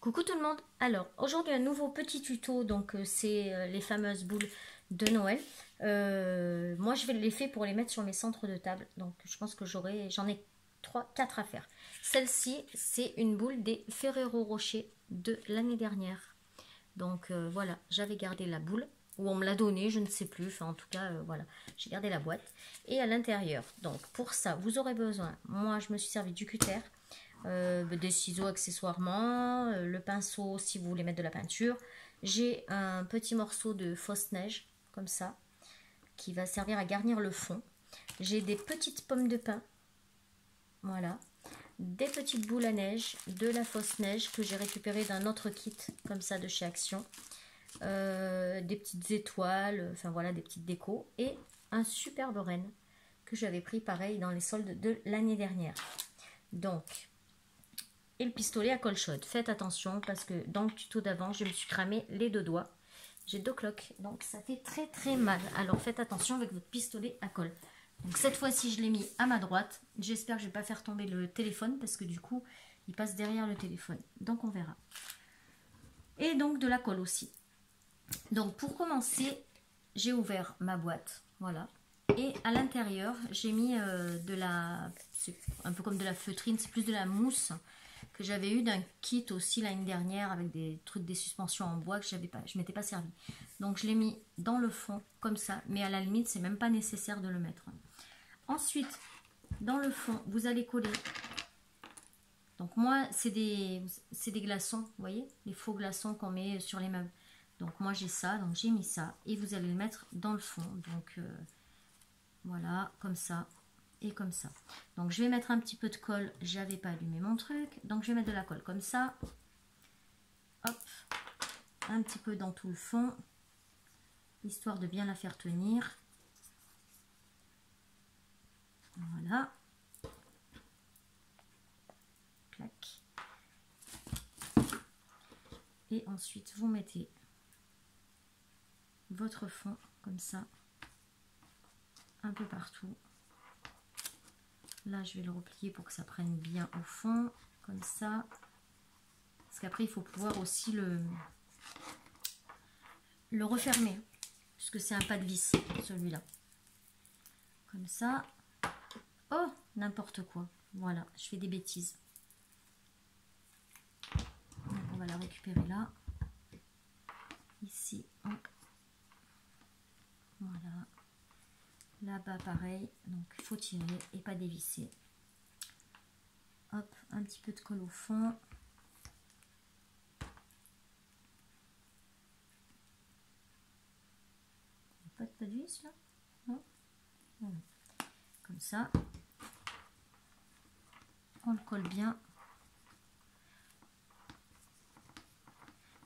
Coucou tout le monde. Alors aujourd'hui un nouveau petit tuto, donc c'est les fameuses boules de Noël. Moi je vais les faire pour les mettre sur mes centres de table, donc je pense que j'en ai 4 à faire. Celle-ci c'est une boule des Ferrero Rocher de l'année dernière. Donc voilà, j'avais gardé la boule, ou on me l'a donnée, je ne sais plus, enfin en tout cas voilà, j'ai gardé la boîte. Et à l'intérieur, donc pour ça vous aurez besoin, moi je me suis servi du cutter, des ciseaux accessoirement, le pinceau si vous voulez mettre de la peinture. J'ai un petit morceau de fausse neige, comme ça, qui va servir à garnir le fond. J'ai des petites pommes de pin, voilà. Des petites boules à neige, de la fausse neige que j'ai récupérée d'un autre kit, comme ça, de chez Action. Des petites étoiles, enfin voilà, des petites décos. Et un superbe renne que j'avais pris pareil dans les soldes de l'année dernière. Donc, et le pistolet à colle chaude. Faites attention parce que dans le tuto d'avant, je me suis cramé les 2 doigts. J'ai 2 cloques, donc ça fait très très mal. Alors faites attention avec votre pistolet à colle. Donc cette fois-ci, je l'ai mis à ma droite. J'espère que je ne vais pas faire tomber le téléphone parce que du coup, il passe derrière le téléphone. Donc on verra. Et donc de la colle aussi. Donc pour commencer, j'ai ouvert ma boîte. Voilà. Et à l'intérieur, j'ai mis de la... C'est un peu comme de la feutrine, c'est plus de la mousse que j'avais eu d'un kit aussi l'année dernière avec des trucs, des suspensions en bois que je m'étais pas servi. Donc je l'ai mis dans le fond comme ça, mais à la limite c'est même pas nécessaire de le mettre. Ensuite, dans le fond, vous allez coller. Donc moi c'est des glaçons, vous voyez, les faux glaçons qu'on met sur les meubles. Donc moi j'ai ça, donc j'ai mis ça et vous allez le mettre dans le fond. Donc voilà, comme ça. Et comme ça. Donc je vais mettre un petit peu de colle, j'avais pas allumé mon truc, donc je vais mettre de la colle comme ça. Hop, un petit peu dans tout le fond, histoire de bien la faire tenir. Voilà. Clac. Et ensuite vous mettez votre fond comme ça, un peu partout. Là je vais le replier pour que ça prenne bien au fond, comme ça. Parce qu'après il faut pouvoir aussi le refermer, puisque c'est un pas de vis celui-là. Comme ça. Oh, n'importe quoi. Voilà, je fais des bêtises. Donc on va la récupérer là. Ici, hop. Voilà. Là-bas, pareil. Donc il faut tirer et pas dévisser. Hop, un petit peu de colle au fond. Pas de vis là? Non? Voilà. Comme ça. On le colle bien.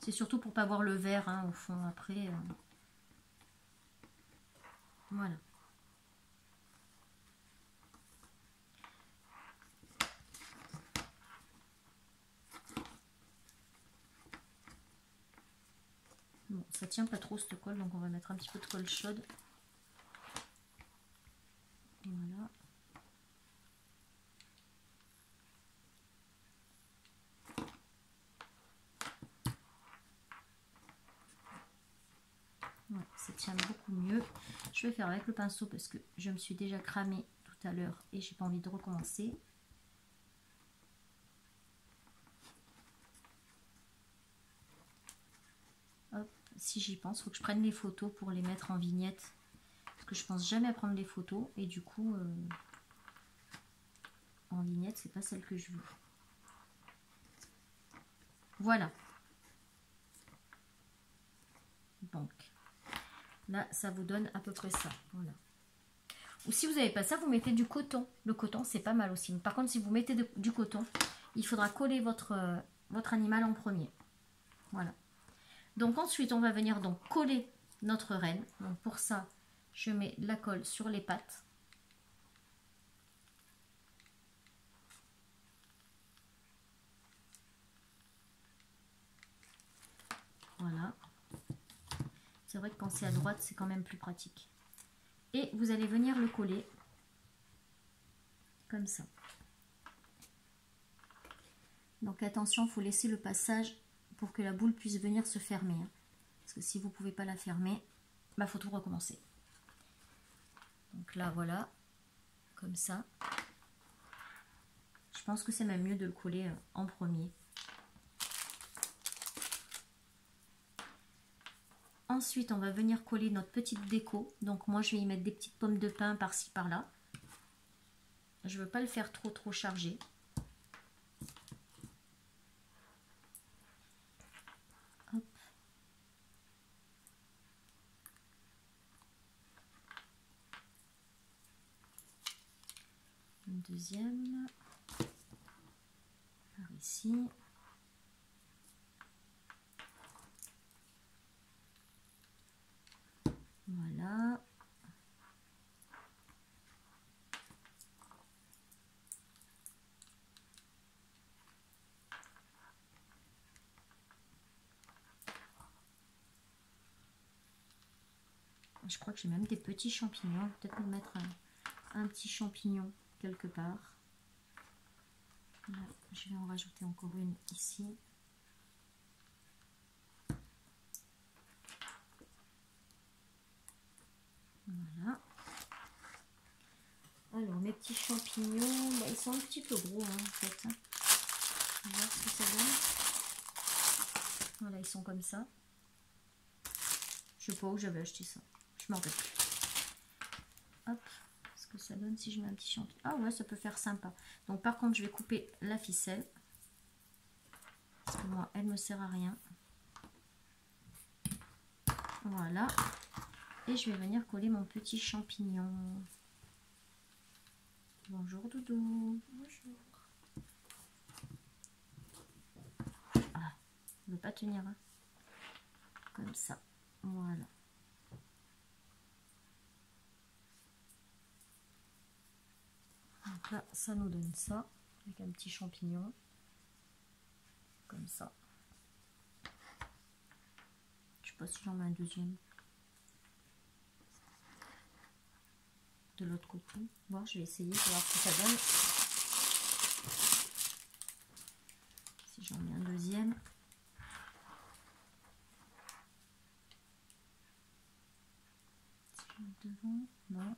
C'est surtout pour pas voir le verre hein, au fond après. Voilà. Bon, ça tient pas trop cette colle, donc on va mettre un petit peu de colle chaude. Voilà. Ouais, ça tient beaucoup mieux. Je vais faire avec le pinceau parce que je me suis déjà cramé tout à l'heure et j'ai pas envie de recommencer. Hop, si j'y pense, il faut que je prenne les photos pour les mettre en vignette. Parce que je pense jamais à prendre les photos et du coup, en vignette, c'est pas celle que je veux. Voilà. Donc, là, ça vous donne à peu près ça. Voilà. Ou si vous n'avez pas ça, vous mettez du coton. Le coton, c'est pas mal aussi. Par contre, si vous mettez du coton, il faudra coller votre animal en premier. Voilà. Donc ensuite, on va venir donc coller notre renne. Donc pour ça, je mets de la colle sur les pattes. Voilà. C'est vrai que quand c'est à droite, c'est quand même plus pratique. Et vous allez venir le coller comme ça. Donc attention, il faut laisser le passage pour que la boule puisse venir se fermer. Hein. Parce que si vous ne pouvez pas la fermer, bah faut tout recommencer. Donc là, voilà, comme ça. Je pense que c'est même mieux de le coller en premier. Ensuite, on va venir coller notre petite déco. Donc moi, je vais y mettre des petites pommes de pin par-ci, par-là. Je ne veux pas le faire trop chargé. Hop. Une deuxième. Par ici. Voilà. Je crois que j'ai même des petits champignons. Peut-être me mettre un petit champignon quelque part. Là, je vais en rajouter encore une ici. Voilà. Alors, mes petits champignons, bah, ils sont un petit peu gros hein, en fait. On va voir ce que ça donne. Voilà, ils sont comme ça. Je sais pas où j'avais acheté ça. Je m'en rappelle plus. Hop, ce que ça donne si je mets un petit champignon. Ah ouais, ça peut faire sympa. Donc par contre, je vais couper la ficelle. Parce que moi, elle me sert à rien. Voilà. Et je vais venir coller mon petit champignon. Bonjour Doudou. Bonjour. Ah, il ne veut pas tenir. Hein. Comme ça. Voilà. Donc là, ça nous donne ça. Avec un petit champignon. Comme ça. Je sais pas si j'en mets un deuxième. De l'autre côté. Bon, je vais essayer de voir ce que ça donne. Si j'en mets un deuxième. Si je mets devant, non.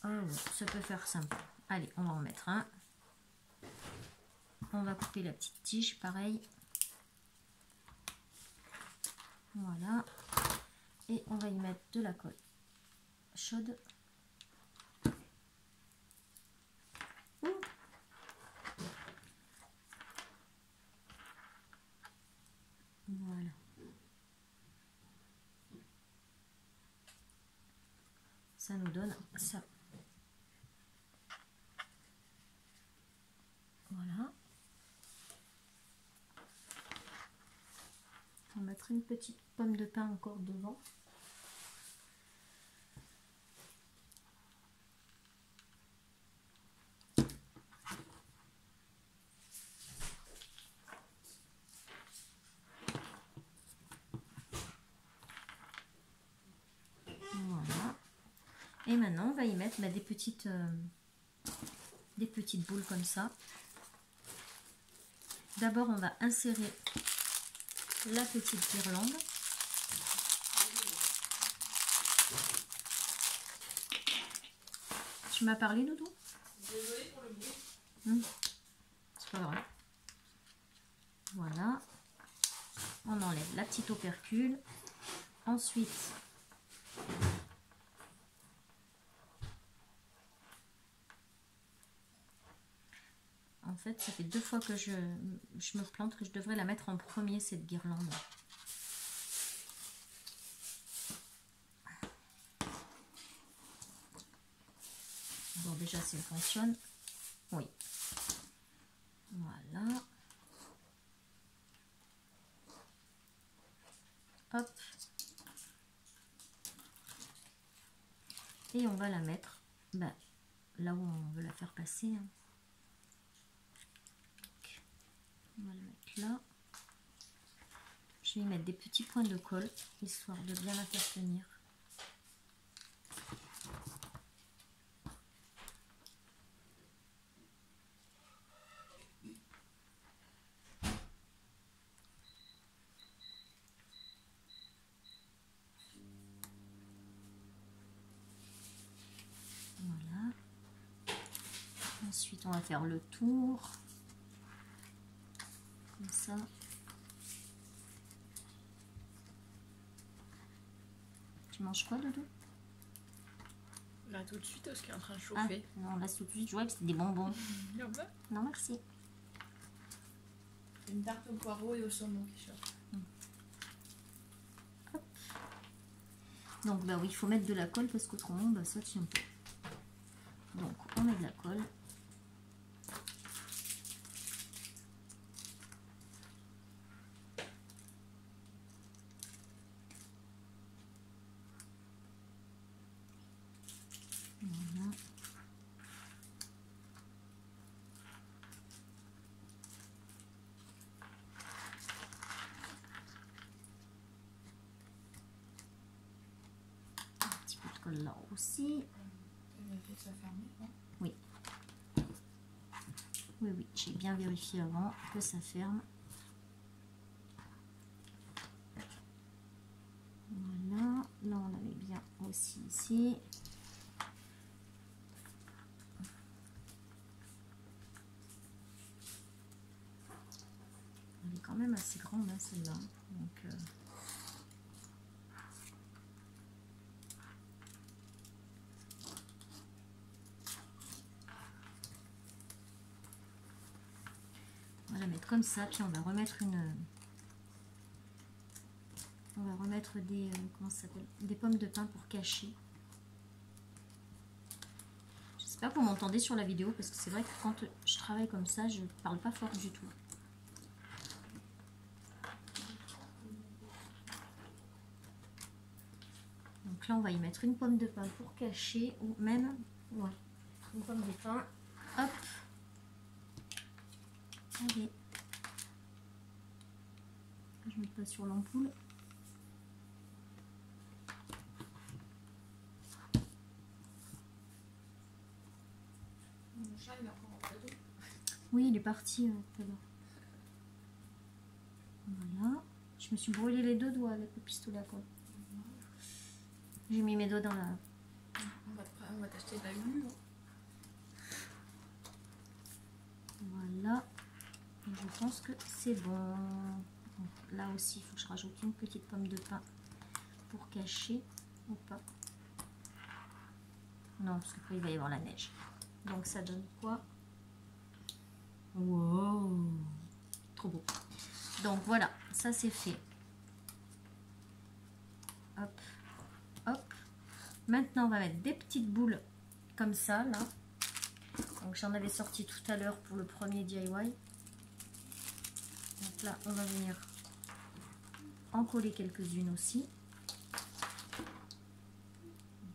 Ah ouais, ça peut faire sympa. Allez, on va en mettre un. On va couper la petite tige, pareil. Voilà. Et on va y mettre de la colle chaude. Ouh. Voilà. Ça nous donne ça. Voilà. On va mettre une petite pomme de pin encore devant. Voilà. Et maintenant, on va y mettre des petites boules comme ça. D'abord, on va insérer la petite guirlande. Tu m'as parlé, Doudou? Désolée pour le bruit. C'est pas grave. Voilà. On enlève la petite opercule. Ensuite, en fait, ça fait 2 fois que je me plante, que je devrais la mettre en premier, cette guirlande. Bon, déjà, si elle fonctionne. Oui. Voilà. Hop. Et on va la mettre là où on veut la faire passer. Hein. On va la mettre là. Je vais y mettre des petits points de colle, histoire de bien la faire tenir. Ensuite, on va faire le tour. Comme ça. Tu manges quoi, Dodo? Là, tout de suite, parce qu'il est en train de chauffer. Ah, non, là, tout de suite, je vois que c'est des bonbons. Non, merci. Une tarte au poireau et au saumon qui chauffe. Hop. Donc, bah oui, il faut mettre de la colle parce qu'autrement, bah, ça tient pas. Donc, on met de la colle. Voilà. Un petit peu de colle là aussi. Ça ferme, non? Oui. Oui, oui, j'ai bien vérifié avant que ça ferme. Voilà. Là, on avait bien aussi ici. Elle est quand même assez grande, hein, celle-là. Donc, on va la mettre comme ça, puis on va remettre on va remettre des comment ça s'appelle, des pommes de pin pour cacher. J'espère que vous m'entendez sur la vidéo parce que c'est vrai que quand je travaille comme ça, je parle pas fort du tout. Donc là, on va y mettre une pomme de pin pour cacher ou même ouais, une pomme de pin. Hop. Allez. Je ne mets pas sur l'ampoule. Mon chat, il est encore en cadeau. Oui, il est parti tout à l'heure. Voilà. Je me suis brûlé les deux doigts avec le pistolet à colle. J'ai mis mes doigts dans la... On va t'acheter de la glu. Voilà. Et je pense que c'est bon. Donc, là aussi, il faut que je rajoute une petite pomme de pin pour cacher ou pas. Non, parce qu'après il va y avoir la neige. Donc ça donne quoi? Wow, trop beau. Donc voilà, ça c'est fait. Hop, hop. Maintenant, on va mettre des petites boules comme ça, là. Donc j'en avais sorti tout à l'heure pour le premier DIY. Donc là, on va venir en coller quelques-unes aussi.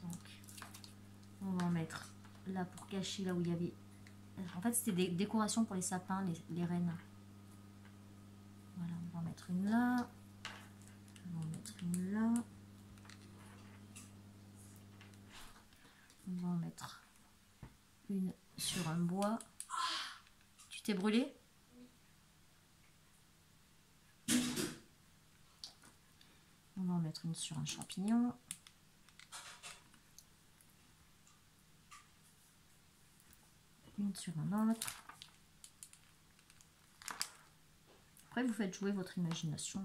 Donc, on va en mettre là pour cacher là où il y avait... En fait, c'était des décorations pour les sapins, les rennes. Voilà, on va en mettre une là. On va en mettre une là. On va en mettre une sur un bois. Tu t'es brûlé? On va en mettre une sur un champignon. Une sur un autre. Après, vous faites jouer votre imagination.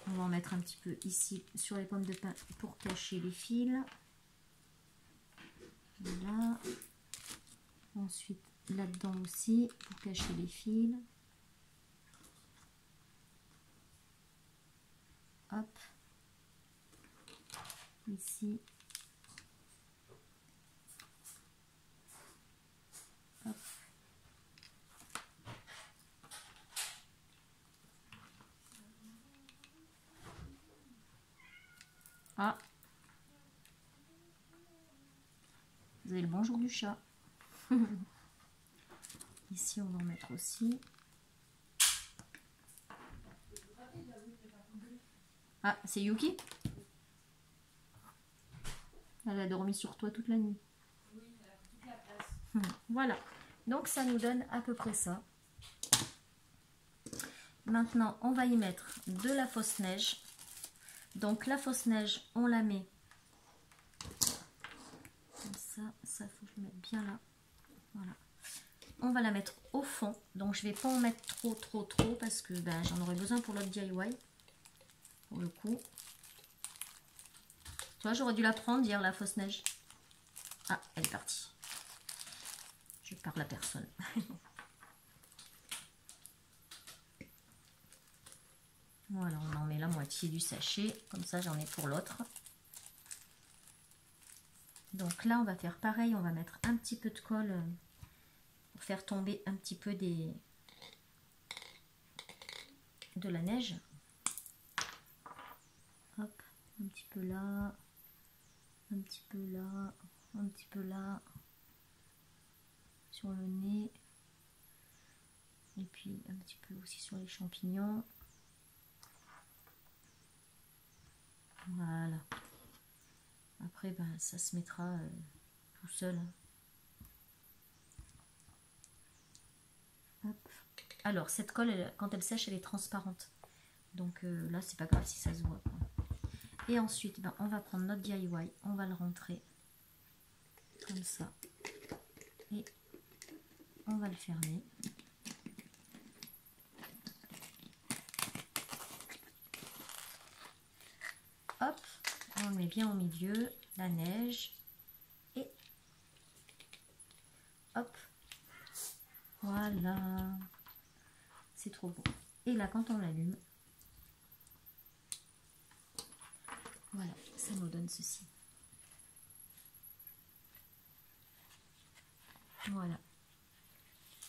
On va en mettre un petit peu ici sur les pommes de pin pour cacher les fils. Voilà. Ensuite, là-dedans aussi pour cacher les fils. Hop. Ici. Hop. Ah. Vous avez le bonjour du chat. Ici, on va en mettre aussi. Ah, c'est Yuki? Elle a dormi sur toi toute la nuit. Oui, elle a toute la place. Voilà. Donc, ça nous donne à peu près ça. Maintenant, on va y mettre de la fausse neige. Donc, la fausse neige, on la met comme ça. Ça, faut que je le mette bien là. Voilà. on va la mettre au fond. Donc, je vais pas en mettre trop parce que ben, j'en aurai besoin pour l'autre DIY. Pour le coup. Tu vois, j'aurais dû la prendre hier, la fausse neige. Ah, elle est partie. Je parle à personne. Voilà, on en met la moitié du sachet. Comme ça, j'en ai pour l'autre. Donc là, on va faire pareil. On va mettre un petit peu de colle pour faire tomber un petit peu de la neige. Hop, un petit peu là. Un petit peu là. Un petit peu là. Sur le nez. Et puis un petit peu aussi sur les champignons. Voilà. Après, ben, ça se mettra tout seul. Hop. Alors, cette colle, quand elle sèche, elle est transparente. Donc là, c'est pas grave si ça se voit, quoi. Et ensuite, ben, on va prendre notre DIY. On va le rentrer comme ça. Et on va le fermer. Hop. On le met bien au milieu, la neige, et hop, voilà, c'est trop beau. Et là, quand on l'allume, voilà, ça nous donne ceci. Voilà,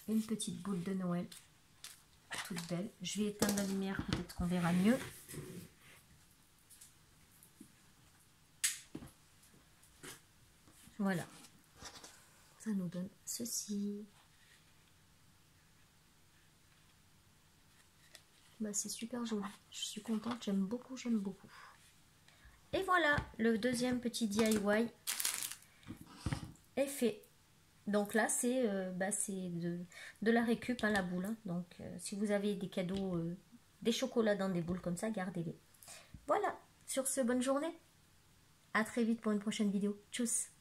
une petite boule de Noël, toute belle. Je vais éteindre la lumière, peut-être qu'on verra mieux. Voilà, ça nous donne ceci. Bah, c'est super joli, je suis contente, j'aime beaucoup, j'aime beaucoup. Et voilà, le deuxième petit DIY est fait. Donc là, c'est de la récup, hein, la boule. Hein. Donc, si vous avez des cadeaux, des chocolats dans des boules comme ça, gardez-les. Voilà, sur ce, bonne journée. À très vite pour une prochaine vidéo. Tchuss.